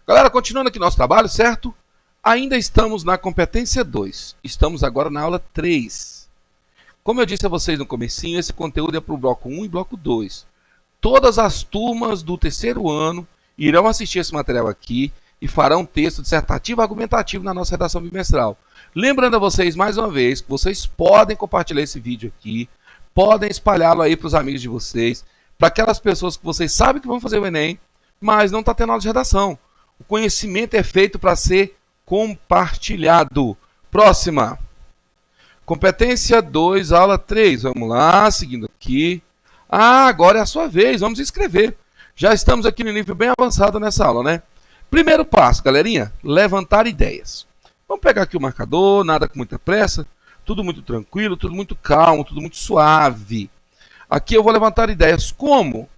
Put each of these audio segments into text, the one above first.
Galera, continuando aqui nosso trabalho, certo? Ainda estamos na competência 2. Estamos agora na aula 3. Como eu disse a vocês no comecinho, esse conteúdo é para o bloco 1 e bloco 2. Todas as turmas do terceiro ano irão assistir esse material aqui e farão um texto dissertativo e argumentativo na nossa redação bimestral. Lembrando a vocês, mais uma vez, que vocês podem compartilhar esse vídeo aqui, podem espalhá-lo aí para os amigos de vocês, para aquelas pessoas que vocês sabem que vão fazer o Enem, mas não está tendo aula de redação. O conhecimento é feito para ser compartilhado. Próxima. Competência 2, aula 3. Vamos lá, seguindo aqui. Agora é a sua vez, vamos escrever. Já estamos aqui no nível bem avançado nessa aula, né? Primeiro passo, galerinha, levantar ideias. Vamos pegar aqui o marcador, nada com muita pressa, tudo muito tranquilo, tudo muito calmo, tudo muito suave. Aqui eu vou levantar ideias como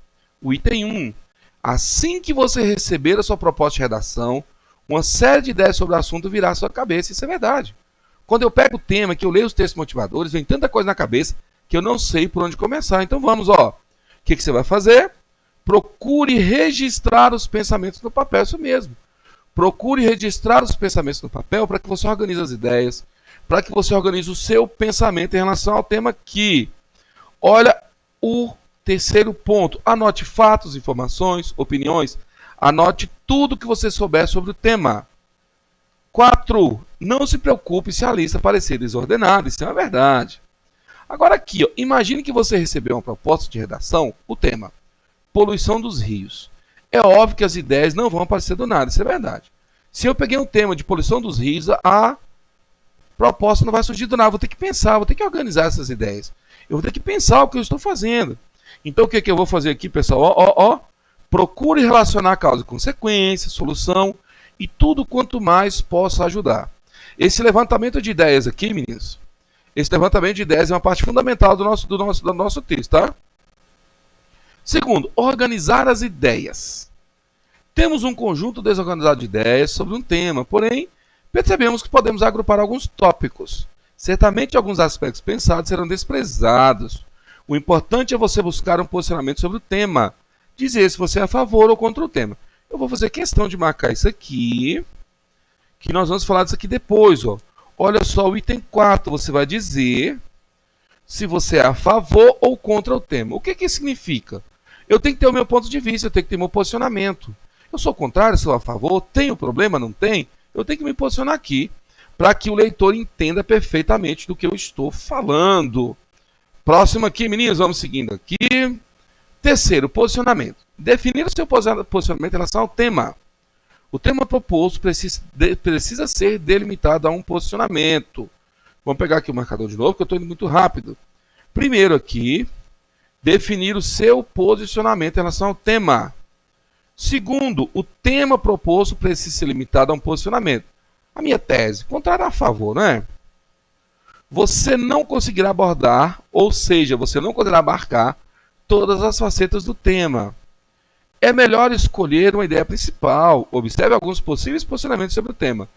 o item 1. Assim que você receber a sua proposta de redação, uma série de ideias sobre o assunto virá à sua cabeça. Isso é verdade. Quando eu pego o tema, que eu leio os textos motivadores, vem tanta coisa na cabeça que eu não sei por onde começar. Então vamos, ó. O que você vai fazer? Procure registrar os pensamentos no papel, isso mesmo. Procure registrar os pensamentos no papel para que você organize as ideias, para que você organize o seu pensamento em relação ao tema aqui. Olha o terceiro ponto. Anote fatos, informações, opiniões. Anote tudo que você souber sobre o tema. 4. Não se preocupe se a lista parecer desordenada. Isso é uma verdade. Agora aqui, ó, imagine que você recebeu uma proposta de redação, o tema poluição dos rios. É óbvio que as ideias não vão aparecer do nada, isso é verdade. Se eu peguei um tema de poluição dos rios, a proposta não vai surgir do nada. Vou ter que pensar, vou ter que organizar essas ideias. Eu vou ter que pensar o que eu estou fazendo. Então o que eu vou fazer aqui, pessoal? Procure relacionar causa e consequência, solução e tudo quanto mais possa ajudar. Esse levantamento de ideias aqui, meninos, esse levantamento de ideias é uma parte fundamental do nosso texto, tá? Segundo, organizar as ideias. Temos um conjunto desorganizado de ideias sobre um tema, porém, percebemos que podemos agrupar alguns tópicos. Certamente, alguns aspectos pensados serão desprezados. O importante é você buscar um posicionamento sobre o tema. Dizer se você é a favor ou contra o tema. Eu vou fazer questão de marcar isso aqui, que nós vamos falar disso aqui depois, ó. Olha só o item 4, você vai dizer se você é a favor ou contra o tema. O que isso significa? Eu tenho que ter o meu ponto de vista, eu tenho que ter meu posicionamento. Eu sou contrário, sou a favor, tenho problema, não tem? Eu tenho que me posicionar aqui, para que o leitor entenda perfeitamente do que eu estou falando. Próximo aqui, meninos, vamos seguindo aqui. Terceiro, posicionamento. Definir o seu posicionamento em relação ao tema. O tema proposto precisa ser delimitado a um posicionamento. Vamos pegar aqui o marcador de novo, que eu estou indo muito rápido. Primeiro aqui, definir o seu posicionamento em relação ao tema. Segundo, o tema proposto precisa ser limitado a um posicionamento. A minha tese, contrário a favor, não é? Você não conseguirá abordar, ou seja, você não conseguirá abarcar todas as facetas do tema. É melhor escolher uma ideia principal. Observe alguns possíveis posicionamentos sobre o tema.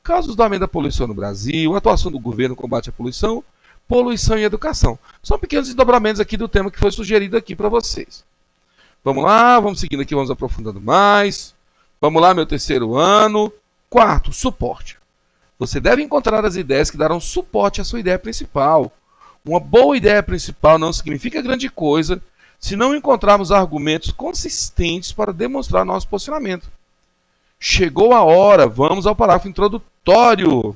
Casos do aumento da poluição no Brasil, atuação do governo no combate à poluição, poluição e educação. São pequenos desdobramentos aqui do tema que foi sugerido aqui para vocês. Vamos lá, vamos seguindo aqui, vamos aprofundando mais. Vamos lá, meu terceiro ano. Quarto, suporte. Você deve encontrar as ideias que darão suporte à sua ideia principal. Uma boa ideia principal não significa grande coisa se não encontrarmos argumentos consistentes para demonstrar nosso posicionamento. Chegou a hora, vamos ao parágrafo introdutório.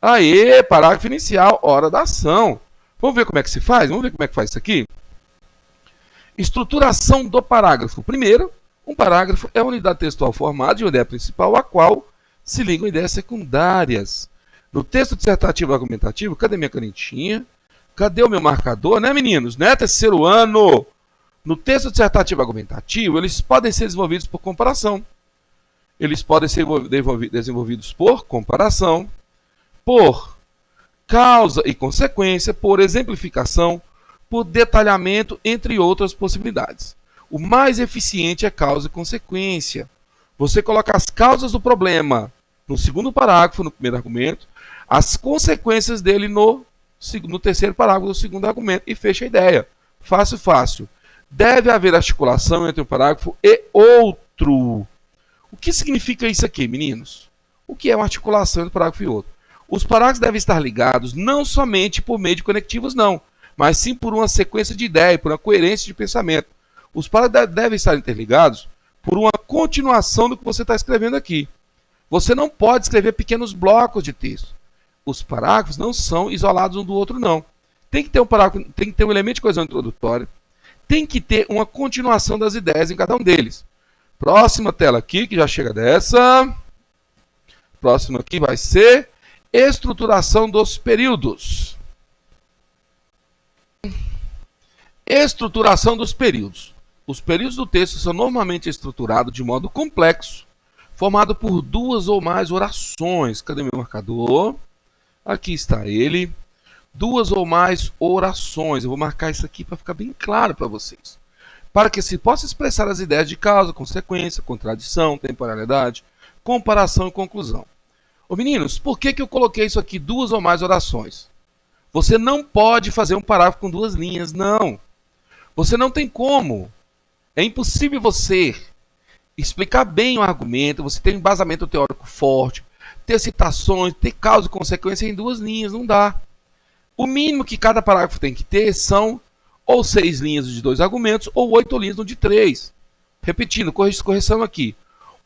Aê, parágrafo inicial, hora da ação. Vamos ver como é que se faz? Vamos ver como é que faz isso aqui? Estruturação do parágrafo. Primeiro, um parágrafo é a unidade textual formada de uma ideia principal a qual se ligam ideias secundárias. No texto dissertativo argumentativo, cadê minha canetinha? Cadê o meu marcador, né, meninos? Né, terceiro ano? No texto dissertativo argumentativo, eles podem ser desenvolvidos por comparação. Eles podem ser desenvolvidos por comparação, por causa e consequência, por exemplificação, por detalhamento, entre outras possibilidades. O mais eficiente é causa e consequência. Você coloca as causas do problema no segundo parágrafo, no primeiro argumento, as consequências dele no terceiro parágrafo do segundo argumento e fecha a ideia. Fácil, fácil. Deve haver articulação entre um parágrafo e outro. O que significa isso aqui, meninos? O que é uma articulação entre um parágrafo e outro? Os parágrafos devem estar ligados não somente por meio de conectivos, não, mas sim por uma sequência de ideias, por uma coerência de pensamento. Os parágrafos devem estar interligados por uma continuação do que você está escrevendo aqui. Você não pode escrever pequenos blocos de texto. Os parágrafos não são isolados um do outro, não. Tem que ter um parágrafo, tem que ter um elemento de coesão introdutória, tem que ter uma continuação das ideias em cada um deles. Próxima tela aqui, que já chega dessa. Próxima aqui vai ser estruturação dos períodos. Estruturação dos períodos. Os períodos do texto são normalmente estruturados de modo complexo, formado por duas ou mais orações. Cadê meu marcador? Aqui está ele. Duas ou mais orações. Eu vou marcar isso aqui para ficar bem claro para vocês. Para que se possa expressar as ideias de causa, consequência, contradição, temporalidade, comparação e conclusão. Ô meninos, por que eu coloquei isso aqui, duas ou mais orações? Você não pode fazer um parágrafo com duas linhas, não. Você não tem como. É impossível você explicar bem o argumento, você ter um embasamento teórico forte, ter citações, ter causa e consequência em duas linhas, não dá. O mínimo que cada parágrafo tem que ter são ou 6 linhas de 2 argumentos, ou 8 linhas no de 3. Repetindo, correção aqui.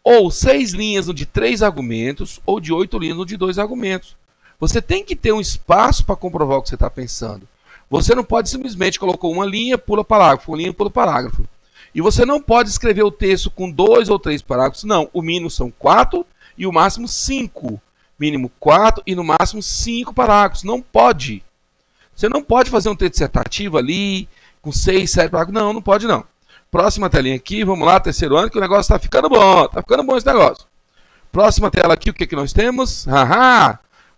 Ou 6 linhas no de 3 argumentos, ou de 8 linhas no de 2 argumentos. Você tem que ter um espaço para comprovar o que você está pensando. Você não pode simplesmente colocar uma linha, pula parágrafo, uma linha, pula parágrafo. E você não pode escrever o texto com 2 ou 3 parágrafos. Não, o mínimo são 4 e o máximo 5. Mínimo 4 e no máximo 5 parágrafos. Não pode. Você não pode fazer um texto dissertativo ali, com 6, 7 parágrafos. Não, não pode não. Próxima telinha aqui, vamos lá, terceiro ano, que o negócio está ficando bom. Está ficando bom esse negócio. Próxima tela aqui, o que nós temos?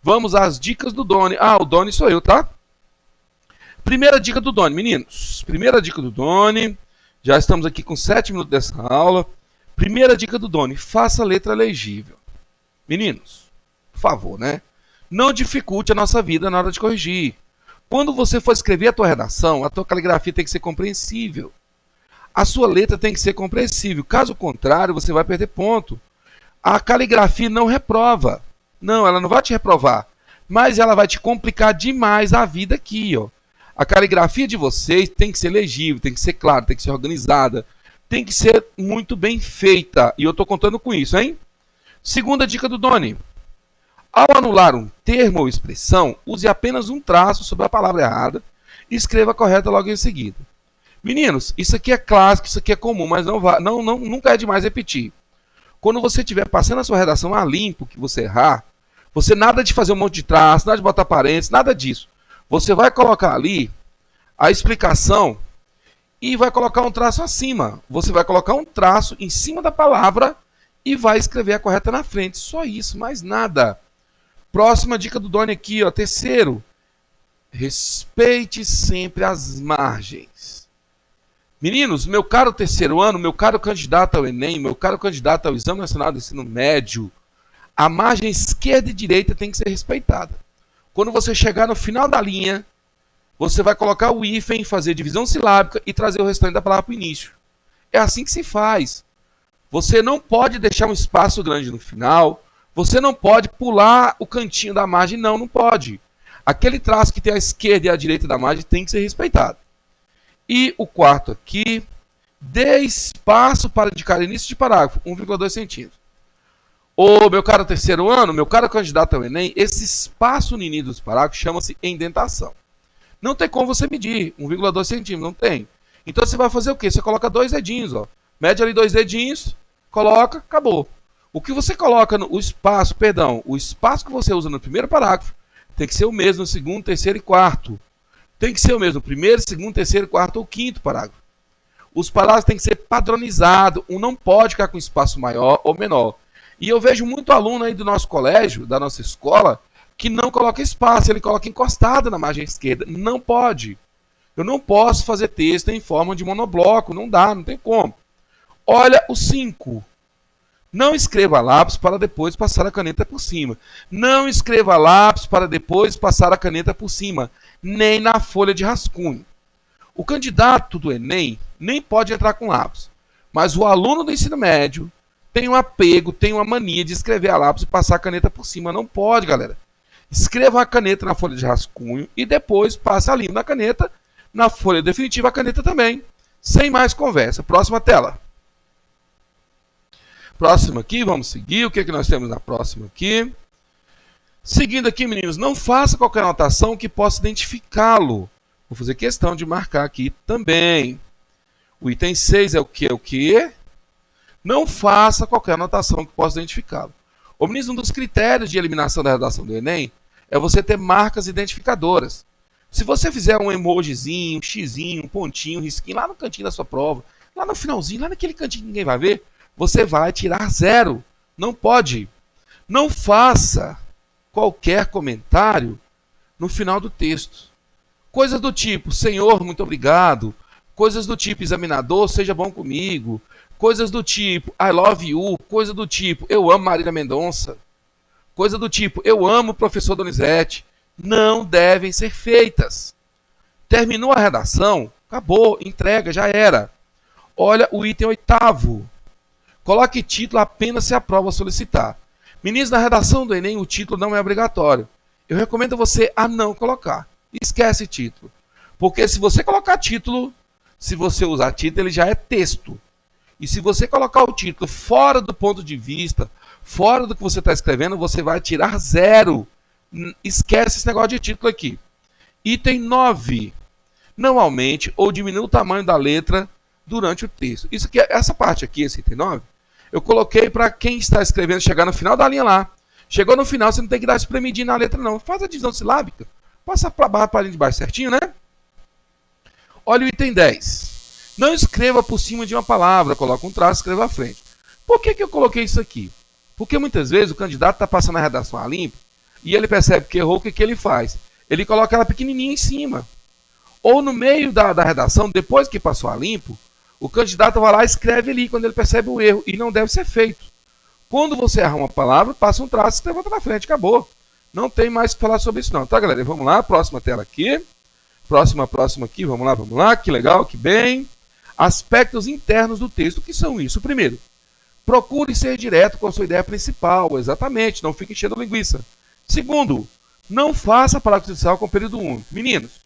Vamos às dicas do Doni. O Doni sou eu, tá? Primeira dica do Doni, meninos. Primeira dica do Doni. Já estamos aqui com 7 minutos dessa aula. Primeira dica do Doni, faça letra legível. Meninos, por favor, né? Não dificulte a nossa vida na hora de corrigir. Quando você for escrever a tua redação, a tua caligrafia tem que ser compreensível. A sua letra tem que ser compreensível. Caso contrário, você vai perder ponto. A caligrafia não reprova. Não, ela não vai te reprovar. Mas ela vai te complicar demais a vida aqui, ó. A caligrafia de vocês tem que ser legível, tem que ser clara, tem que ser organizada, tem que ser muito bem feita. E eu estou contando com isso, hein? Segunda dica do Doni. Ao anular um termo ou expressão, use apenas um traço sobre a palavra errada e escreva a correta logo em seguida. Meninos, isso aqui é clássico, isso aqui é comum, mas nunca é demais repetir. Quando você estiver passando a sua redação a limpo, que você errar, você nada de fazer um monte de traço, nada de botar parênteses, nada disso. Você vai colocar ali a explicação e vai colocar um traço acima. Você vai colocar um traço em cima da palavra e vai escrever a correta na frente. Só isso, mais nada. Próxima dica do Doni aqui, ó, terceiro. Respeite sempre as margens. Meninos, meu caro terceiro ano, meu caro candidato ao Enem, meu caro candidato ao Exame Nacional do Ensino Médio, a margem esquerda e direita tem que ser respeitada. Quando você chegar no final da linha, você vai colocar o hífen, fazer divisão silábica e trazer o restante da palavra para o início. É assim que se faz. Você não pode deixar um espaço grande no final. Você não pode pular o cantinho da margem. Não pode. Aquele traço que tem a esquerda e a direita da margem tem que ser respeitado. E o quarto aqui, dê espaço para indicar início de parágrafo, 1,2 centímetros. Ô, meu caro terceiro ano, meu caro candidato ao Enem, esse espaço no início dos parágrafos chama-se indentação. Não tem como você medir 1,2 centímetros, não tem. Então você vai fazer o quê? Você coloca 2 dedinhos, ó. Mede ali 2 dedinhos, coloca, acabou. O que você coloca no espaço, o espaço que você usa no primeiro parágrafo tem que ser o mesmo no segundo, terceiro e quarto. Tem que ser o mesmo no primeiro, segundo, terceiro, quarto ou quinto parágrafo. Os parágrafos têm que ser padronizados, um não pode ficar com espaço maior ou menor. E eu vejo muito aluno aí do nosso colégio, da nossa escola, que não coloca espaço, ele coloca encostado na margem esquerda. Não pode. Eu não posso fazer texto em forma de monobloco, não dá, não tem como. Olha o 5. Não escreva lápis para depois passar a caneta por cima. Não escreva lápis para depois passar a caneta por cima, nem na folha de rascunho. O candidato do Enem nem pode entrar com lápis, mas o aluno do ensino médio tem um apego, tem uma mania de escrever a lápis e passar a caneta por cima. Não pode, galera. Escreva a caneta na folha de rascunho e depois passa a limpo na caneta, na folha definitiva a caneta também. Sem mais conversa. Próxima tela. Próxima aqui, vamos seguir. O que é que nós temos na próxima aqui? Seguindo aqui, meninos, não faça qualquer anotação que possa identificá-lo. Vou fazer questão de marcar aqui também. O item 6 é o que? Não faça qualquer anotação que possa identificá-lo. Ô, meninos, um dos critérios de eliminação da redação do Enem é você ter marcas identificadoras. Se você fizer um emojizinho, um xizinho, um pontinho, um risquinho lá no cantinho da sua prova, lá no finalzinho, lá naquele cantinho que ninguém vai ver, você vai tirar 0. Não pode. Não faça qualquer comentário no final do texto. Coisas do tipo, Senhor, muito obrigado. Coisas do tipo, examinador, seja bom comigo. Coisas do tipo, I love you. Coisa do tipo, eu amo Marília Mendonça. Coisa do tipo, eu amo o professor Donizete. Não devem ser feitas. Terminou a redação, acabou, entrega, já era. Olha o item 8º. Coloque título apenas se a prova solicitar. Meninos, na redação do Enem, o título não é obrigatório. Eu recomendo você a não colocar. Esquece título. Porque se você colocar título, se você usar título, ele já é texto. E se você colocar o título fora do ponto de vista, fora do que você está escrevendo, você vai tirar 0. Esquece esse negócio de título aqui. Item 9. Não aumente ou diminua o tamanho da letra durante o texto. Isso aqui, essa parte aqui, esse item 9, eu coloquei para quem está escrevendo chegar no final da linha lá. Chegou no final, você não tem que dar espremidinho na letra, não. Faz a divisão silábica. Passa para a barra para a linha de baixo certinho, né? Olha o item 10. Não escreva por cima de uma palavra. Coloca um traço e escreva à frente. Por que eu coloquei isso aqui? Porque muitas vezes o candidato está passando a redação a limpo e ele percebe que errou, o que ele faz? Ele coloca ela pequenininha em cima. Ou no meio da redação, depois que passou a limpo, o candidato vai lá e escreve ali quando ele percebe o erro. E não deve ser feito. Quando você erra uma palavra, passa um traço e escreva outra na frente. Acabou. Não tem mais o que falar sobre isso não. Tá, galera? Vamos lá. Próxima tela aqui. Próxima aqui. Vamos lá. Que legal, que bem. Aspectos internos do texto. O que são isso? Primeiro, procure ser direto com a sua ideia principal. Exatamente. Não fique enchendo linguiça. Segundo, não faça parágrafo inicial com período único. Meninos,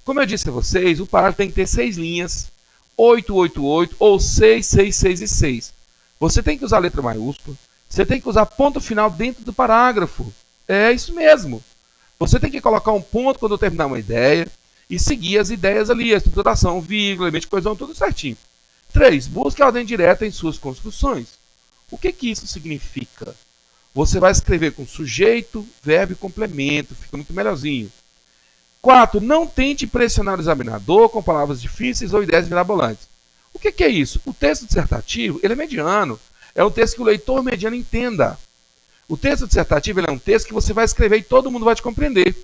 como eu disse a vocês, o parágrafo tem que ter 6 linhas, 8, 8, 8 ou 6, 6, 6 e 6. Você tem que usar letra maiúscula, você tem que usar ponto final dentro do parágrafo. É isso mesmo. Você tem que colocar um ponto quando terminar uma ideia e seguir as ideias ali, a estruturação, vírgula, elemento de coesão, tudo certinho. 3. Busque a ordem direta em suas construções. O que isso significa? Você vai escrever com sujeito, verbo e complemento, fica muito melhorzinho. 4. Não tente pressionar o examinador com palavras difíceis ou ideias mirabolantes. O que é isso? O texto dissertativo ele é mediano. É um texto que o leitor mediano entenda. O texto dissertativo ele é um texto que você vai escrever e todo mundo vai te compreender.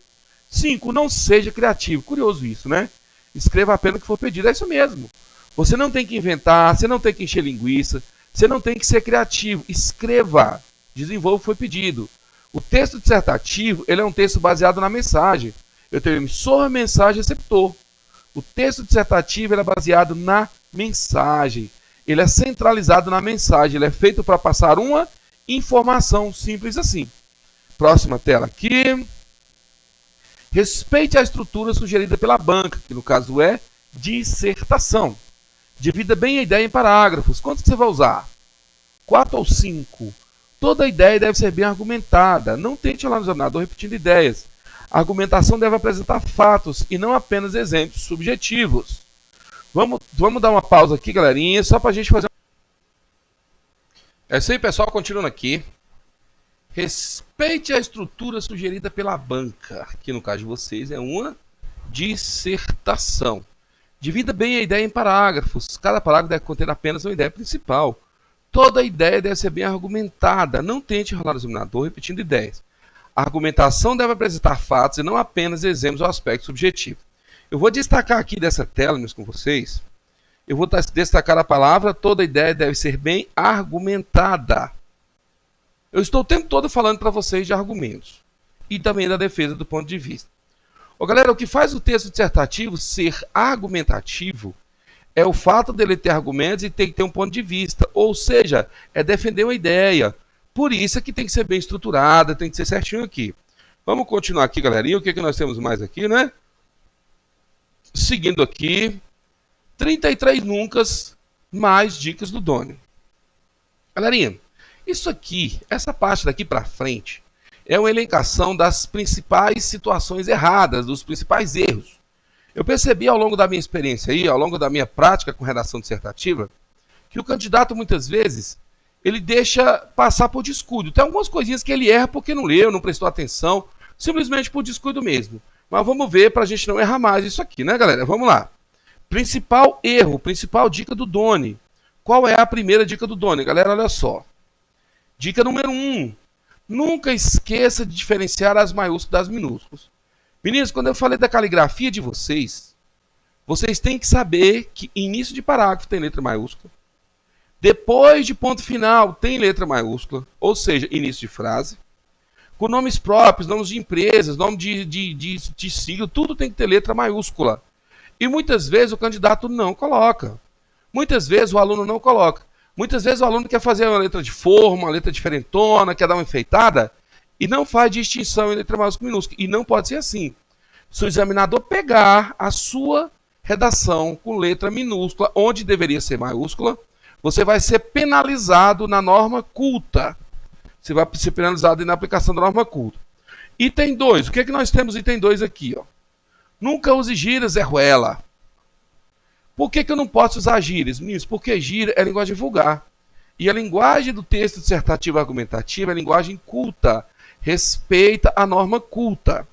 5. Não seja criativo. Curioso isso, né? Escreva apenas o que for pedido. É isso mesmo. Você não tem que inventar, você não tem que encher linguiça, você não tem que ser criativo. Escreva. Desenvolva o que foi pedido. O texto dissertativo ele é um texto baseado na mensagem. Eu tenho emissor, mensagem, receptor. O texto dissertativo ele é baseado na mensagem. Ele é centralizado na mensagem. Ele é feito para passar uma informação, simples assim. Próxima tela aqui. Respeite a estrutura sugerida pela banca, que no caso é dissertação. Divida bem a ideia em parágrafos. Quantos você vai usar? 4 ou 5? Toda ideia deve ser bem argumentada. Não tente lá no examinador repetindo ideias. A argumentação deve apresentar fatos e não apenas exemplos subjetivos. Vamos dar uma pausa aqui, galerinha, só para a gente fazer... É isso aí, pessoal, continuando aqui. Respeite a estrutura sugerida pela banca, que no caso de vocês é uma dissertação. Divida bem a ideia em parágrafos. Cada parágrafo deve conter apenas uma ideia principal. Toda ideia deve ser bem argumentada. Não tente enrolar o examinador repetindo ideias. A argumentação deve apresentar fatos e não apenas exemplos ou aspectos subjetivos. Eu vou destacar aqui dessa tela, meus, com vocês. Eu vou destacar a palavra, toda ideia deve ser bem argumentada. Eu estou o tempo todo falando para vocês de argumentos. E também da defesa do ponto de vista. Galera, o que faz o texto dissertativo ser argumentativo É o fato dele ter argumentos e ter que ter um ponto de vista. Ou seja, é defender uma ideia. Por isso é que tem que ser bem estruturada, tem que ser certinho aqui. Vamos continuar aqui, galerinha. O que nós temos mais aqui, né? Seguindo aqui, 33 nuncas mais dicas do Doni. Galerinha, isso aqui, essa parte daqui para frente, é uma elencação das principais situações erradas, dos principais erros. Eu percebi ao longo da minha experiência aí, ao longo da minha prática com redação dissertativa, que o candidato muitas vezes, ele deixa passar por descuido. Tem algumas coisinhas que ele erra porque não leu, não prestou atenção, simplesmente por descuido mesmo. Mas vamos ver para a gente não errar mais isso aqui, né, galera? Vamos lá. Principal erro, principal dica do Doni. Qual é a primeira dica do Doni? Galera, olha só. Dica número 1. Nunca esqueça de diferenciar as maiúsculas das minúsculas. Meninos, quando eu falei da caligrafia de vocês, vocês têm que saber que início de parágrafo tem letra maiúscula. Depois de ponto final tem letra maiúscula, ou seja, início de frase. Com nomes próprios, nomes de empresas, nome de sigla, tudo tem que ter letra maiúscula. E muitas vezes o candidato não coloca. Muitas vezes o aluno não coloca. Muitas vezes o aluno quer fazer uma letra de forma, uma letra diferentona, quer dar uma enfeitada, e não faz distinção em letra maiúscula e minúscula. E não pode ser assim. Se o examinador pegar a sua redação com letra minúscula, onde deveria ser maiúscula, você vai ser penalizado na norma culta. Você vai ser penalizado na aplicação da norma culta. Item 2. O que é que nós temos item 2 aqui? Ó? Nunca use gírias, Zé Ruela. Por que eu não posso usar gírias? Meninos, porque gíria é linguagem vulgar. E a linguagem do texto dissertativo argumentativo é linguagem culta. Respeita a norma culta.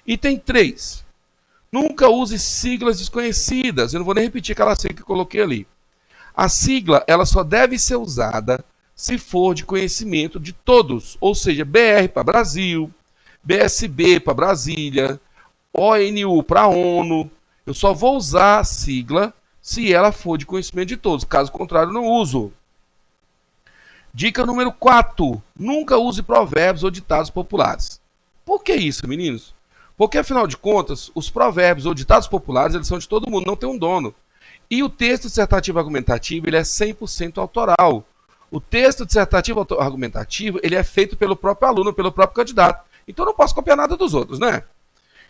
Item 3. Nunca use siglas desconhecidas. Eu não vou nem repetir aquela sigla que eu coloquei ali. A sigla ela só deve ser usada se for de conhecimento de todos. Ou seja, BR para Brasil, BSB para Brasília, ONU para ONU. Eu só vou usar a sigla se ela for de conhecimento de todos. Caso contrário, não uso. Dica número 4. Nunca use provérbios ou ditados populares. Por que isso, meninos? Porque, afinal de contas, os provérbios ou ditados populares eles são de todo mundo, não tem um dono. E o texto dissertativo argumentativo ele é 100% autoral. O texto dissertativo argumentativo ele é feito pelo próprio aluno, pelo próprio candidato. Então, eu não posso copiar nada dos outros, né?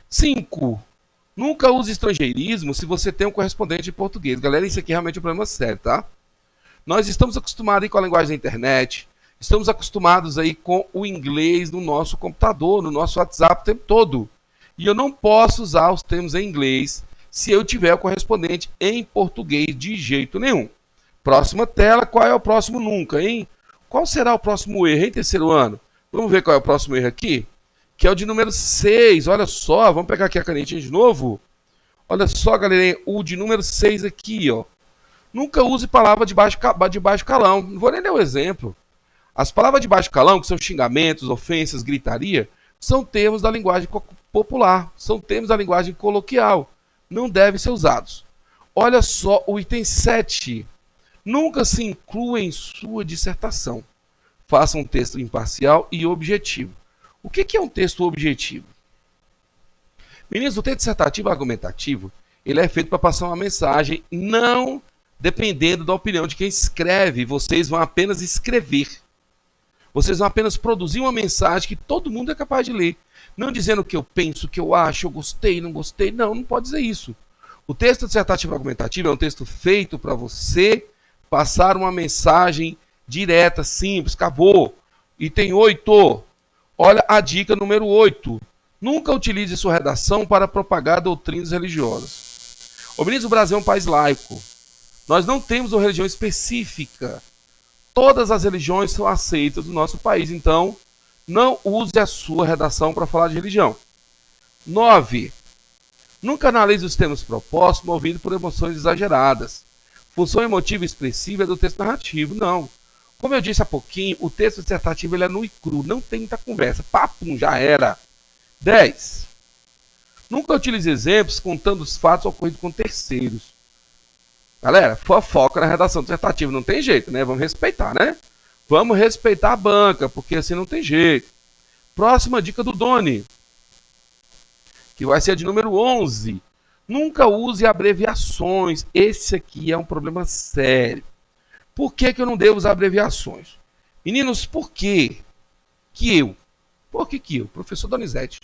5. Nunca use estrangeirismo se você tem um correspondente em português. Galera, isso aqui é realmente um problema sério, tá? Nós estamos acostumados aí com a linguagem da internet, estamos acostumados aí com o inglês no nosso computador, no nosso WhatsApp o tempo todo. E eu não posso usar os termos em inglês se eu tiver o correspondente em português de jeito nenhum. Próxima tela, qual é o próximo nunca, hein? Qual será o próximo erro, hein, terceiro ano? Vamos ver qual é o próximo erro aqui? Que é o de número 6. Olha só, vamos pegar aqui a canetinha de novo. Olha só, galerinha, o de número 6 aqui, ó. Nunca use palavra de baixo calão. Não vou nem ler o exemplo. As palavras de baixo calão, que são xingamentos, ofensas, gritaria, são termos da linguagem popular, são termos da linguagem coloquial. Não devem ser usados. Olha só o item 7. Nunca se inclua em sua dissertação. Faça um texto imparcial e objetivo. O que é um texto objetivo? Meninos, o texto dissertativo argumentativo, ele é feito para passar uma mensagem, não dependendo da opinião de quem escreve. Vocês vão apenas escrever. Vocês vão apenas produzir uma mensagem que todo mundo é capaz de ler. Não dizendo o que eu penso, o que eu acho, eu gostei, não gostei. Não, não pode dizer isso. O texto dissertativo argumentativo é um texto feito para você passar uma mensagem direta, simples, acabou. Item 8. Olha a dica número 8. Nunca utilize sua redação para propagar doutrinas religiosas. Ô, meninos, o Brasil é um país laico. Nós não temos uma religião específica. Todas as religiões são aceitas no nosso país. Então, não use a sua redação para falar de religião. 9. Nunca analise os termos propostos movidos por emoções exageradas. Função emotiva expressiva é do texto narrativo. Não. Como eu disse há pouquinho, o texto dissertativo ele é nu e cru. Não tem muita conversa. Papum, já era. 10. Nunca utilize exemplos contando os fatos ocorridos com terceiros. Galera, fofoca na redação dissertativa. Não tem jeito, né? Vamos respeitar, né? Vamos respeitar a banca, porque assim não tem jeito. Próxima dica do Doni, que vai ser a de número 11. Nunca use abreviações. Esse aqui é um problema sério. Por que eu não devo usar abreviações? Meninos, por que eu, professor Donizete,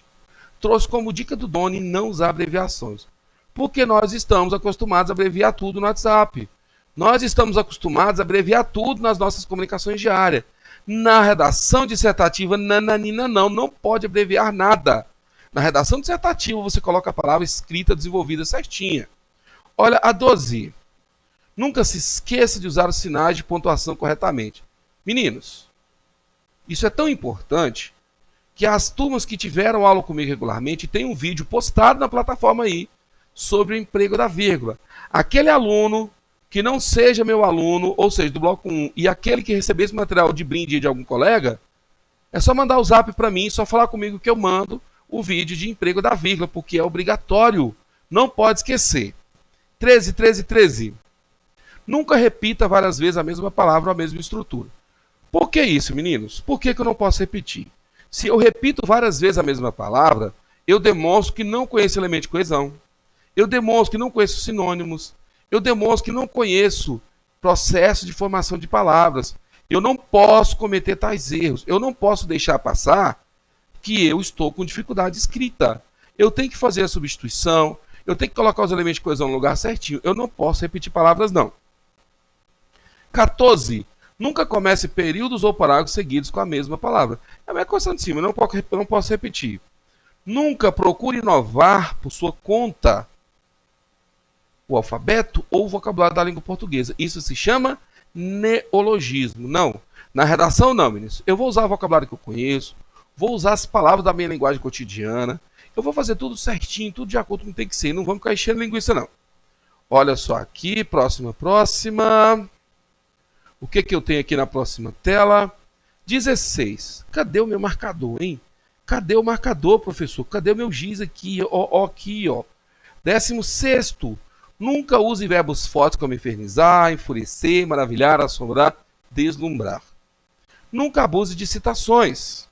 trouxe como dica do Doni não usar abreviações? Porque nós estamos acostumados a abreviar tudo no WhatsApp. Nós estamos acostumados a abreviar tudo nas nossas comunicações diárias. Na redação dissertativa, nananina, não pode abreviar nada. Na redação dissertativa, você coloca a palavra escrita, desenvolvida certinha. Olha, a 12. Nunca se esqueça de usar os sinais de pontuação corretamente. Meninos, isso é tão importante que as turmas que tiveram aula comigo regularmente tem um vídeo postado na plataforma aí sobre o emprego da vírgula. Aquele aluno que não seja meu aluno, ou seja, do bloco 1, e aquele que receber esse material de brinde de algum colega, é só mandar o zap para mim, só falar comigo que eu mando o vídeo de emprego da vírgula, porque é obrigatório, não pode esquecer. 13. Nunca repita várias vezes a mesma palavra ou a mesma estrutura. Por que isso, meninos? Por que eu não posso repetir? Se eu repito várias vezes a mesma palavra, eu demonstro que não conheço elemento de coesão. Eu demonstro que não conheço sinônimos. Eu demonstro que não conheço processo de formação de palavras. Eu não posso cometer tais erros. Eu não posso deixar passar que eu estou com dificuldade de escrita. Eu tenho que fazer a substituição. Eu tenho que colocar os elementos de coesão no lugar certinho. Eu não posso repetir palavras, não. 14. Nunca comece períodos ou parágrafos seguidos com a mesma palavra. É a minha questão de cima, eu não posso repetir. Nunca procure inovar por sua conta o alfabeto ou o vocabulário da língua portuguesa. Isso se chama neologismo. Não. Na redação, não, meninos. Eu vou usar o vocabulário que eu conheço, vou usar as palavras da minha linguagem cotidiana, eu vou fazer tudo certinho, tudo de acordo com o que tem que ser. Não vamos ficar enchendo linguiça, não. Olha só aqui, próxima. O que eu tenho aqui na próxima tela? 16. Cadê o meu marcador, hein? Cadê o marcador, professor? Cadê o meu giz aqui? Aqui, ó. 16º. Nunca use verbos fortes como infernizar, enfurecer, maravilhar, assombrar, deslumbrar. Nunca abuse de citações.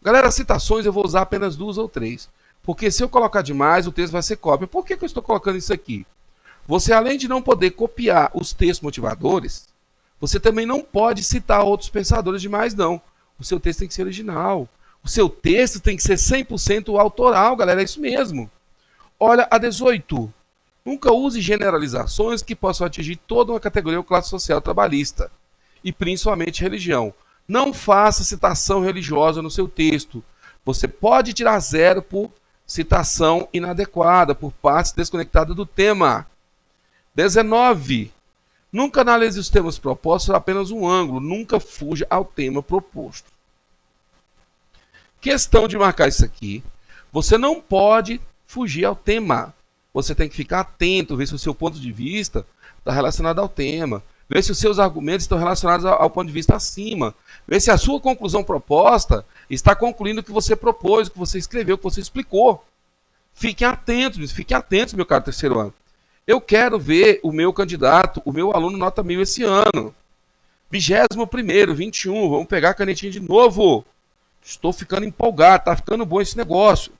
Galera, citações eu vou usar apenas 2 ou 3. Porque se eu colocar demais, o texto vai ser cópia. Por que eu estou colocando isso aqui? Você, além de não poder copiar os textos motivadores, você também não pode citar outros pensadores demais, não. O seu texto tem que ser original. O seu texto tem que ser 100% autoral, galera. É isso mesmo. Olha, a 18. Nunca use generalizações que possam atingir toda uma categoria ou classe social trabalhista. E principalmente religião. Não faça citação religiosa no seu texto. Você pode tirar 0 por citação inadequada, por partes desconectadas do tema. 19. Nunca analise os temas propostos por apenas um ângulo. Nunca fuja ao tema proposto. Questão de marcar isso aqui. Você não pode fugir ao tema. Você tem que ficar atento, ver se o seu ponto de vista está relacionado ao tema. Ver se os seus argumentos estão relacionados ao ponto de vista acima. Ver se a sua conclusão proposta está concluindo o que você propôs, o que você escreveu, o que você explicou. Fiquem atentos, meu caro terceiro ano. Eu quero ver o meu candidato, o meu aluno nota 1000 esse ano. 21º, 21, vamos pegar a canetinha de novo. Estou ficando empolgado, está ficando bom esse negócio.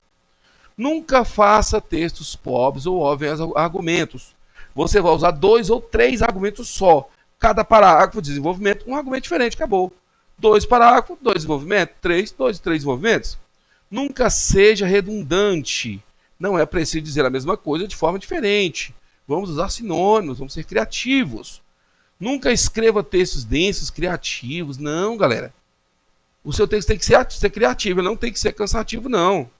Nunca faça textos pobres ou óbvios argumentos. Você vai usar 2 ou 3 argumentos só. Cada parágrafo de desenvolvimento, um argumento diferente, acabou. 2 parágrafos, 2 desenvolvimentos, 3 desenvolvimentos. Nunca seja redundante. Não é preciso dizer a mesma coisa de forma diferente. Vamos usar sinônimos, vamos ser criativos. Nunca escreva textos densos, criativos. Não, galera. O seu texto tem que ser criativo, não tem que ser cansativo, não.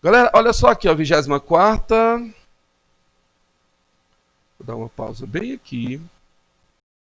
Galera, olha só aqui, ó, 24ª. Vou dar uma pausa bem aqui.